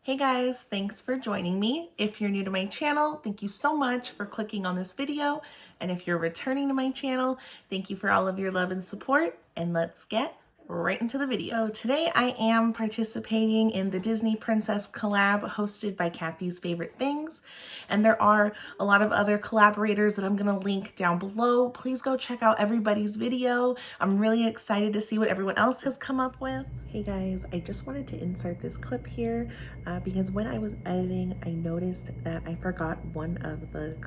Hey guys, thanks for joining me. If you're new to my channel, thank you so much for clicking on this video. And if you're returning to my channel, thank you for all of your love and support. And let's get right into the video. So today I am participating in the Disney Princess collab hosted by Kathy's Favorite Things. And there are a lot of other collaborators that I'm gonna link down below. Please go check out everybody's video. I'm really excited to see what everyone else has come up with. Hey guys, I just wanted to insert this clip here because when I was editing, I noticed that I forgot one of the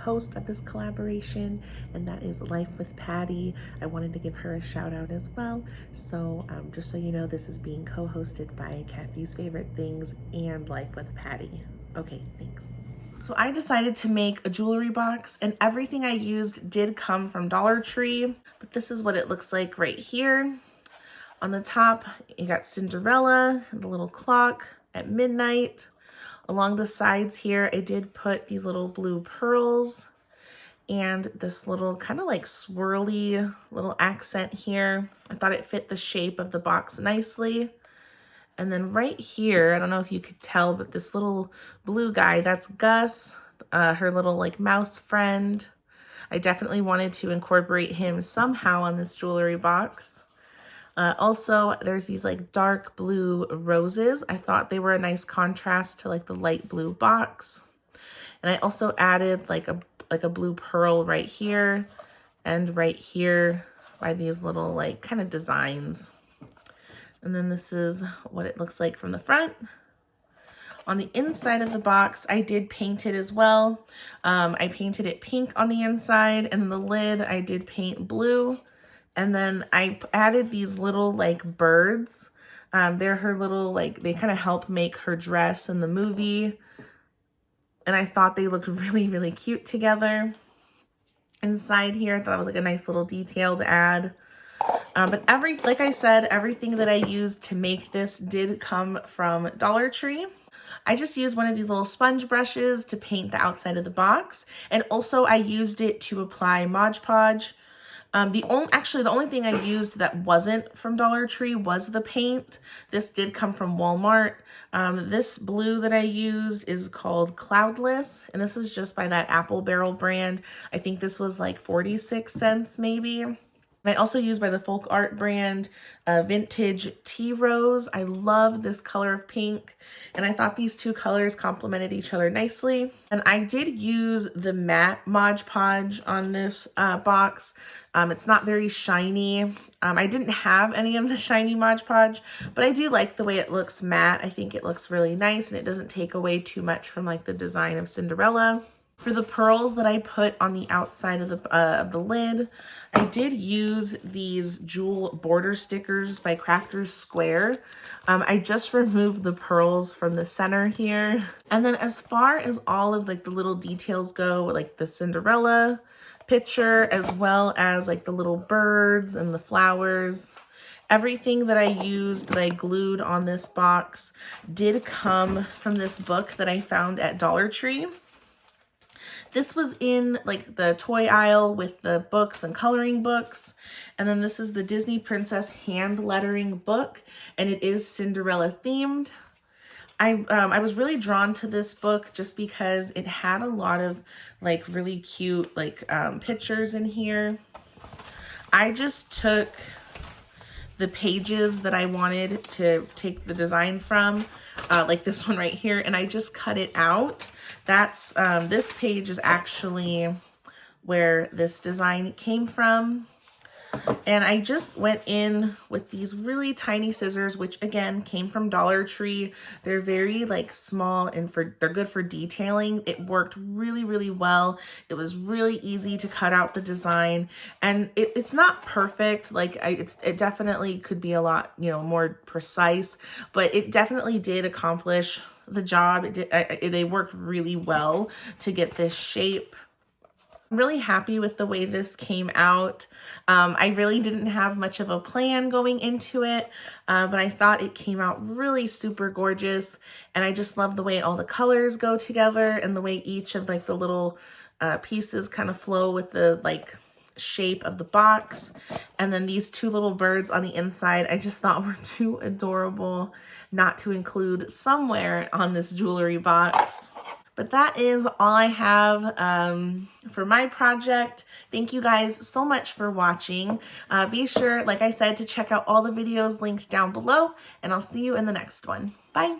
hosts of this collaboration, and that is Life with Patti. I wanted to give her a shout out as well. So just so you know, this is being co-hosted by Kathy's Favorite Things and Life with Patti. Okay, thanks. So I decided to make a jewelry box, and everything I used did come from Dollar Tree, but this is what it looks like right here. On the top, you got Cinderella, the little clock at midnight. Along the sides here, I did put these little blue pearls and this little kind of like swirly little accent here. I thought it fit the shape of the box nicely. And then right here, I don't know if you could tell, but this little blue guy, that's Gus, her little like mouse friend. I definitely wanted to incorporate him somehow on this jewelry box. Also, there's these like dark blue roses. I thought they were a nice contrast to like the light blue box. And I also added like a blue pearl right here and right here by these little like kind of designs. And then this is what it looks like from the front. On the inside of the box, I did paint it as well. I painted it pink on the inside, and the lid I did paint blue. And then I added these little like birds. They're her little like, they kind of help make her dress in the movie. And I thought they looked really, really cute together. Inside here, I thought it was like a nice little detail to add. But like I said, everything that I used to make this did come from Dollar Tree. I just used one of these little sponge brushes to paint the outside of the box. And also I used it to apply Mod Podge. The only thing I used that wasn't from Dollar Tree was the paint. This did come from Walmart. This blue that I used is called Cloudless, and this is just by that Apple Barrel brand. I think this was like 46 cents maybe. I also used by the Folk Art brand, Vintage Tea Rose. I love this color of pink, and I thought these two colors complemented each other nicely. And I did use the matte Mod Podge on this box. It's not very shiny. I didn't have any of the shiny Mod Podge, but I do like the way it looks matte. I think it looks really nice, and it doesn't take away too much from like the design of Cinderella. For the pearls that I put on the outside of the lid, I did use these jewel border stickers by Crafter's Square. I just removed the pearls from the center here. And then as far as all of like the little details go, like the Cinderella picture, as well as like the little birds and the flowers, everything that I used that I glued on this box did come from this book that I found at Dollar Tree. This was in like the toy aisle with the books and coloring books. And then this is the Disney Princess hand lettering book, and it is Cinderella themed. I was really drawn to this book just because it had a lot of like really cute like pictures in here. I just took the pages that I wanted to take the design from, like this one right here, and I just cut it out. That's this page is actually where this design came from. And I just went in with these really tiny scissors, which again came from Dollar Tree. They're very like small and they're good for detailing. It worked really, really well. It was really easy to cut out the design, and it's not perfect. Like it definitely could be a lot, more precise, but it definitely did accomplish the job. They worked really well to get this shape. I'm really happy with the way this came out. I really didn't have much of a plan going into it, but I thought it came out really super gorgeous. And I just love the way all the colors go together and the way each of like the little pieces kind of flow with the like shape of the box. And then these two little birds on the inside, I just thought were too adorable not to include somewhere on this jewelry box. But that is all I have for my project. Thank you guys so much for watching. Be sure, like I said, to check out all the videos linked down below, and I'll see you in the next one. Bye.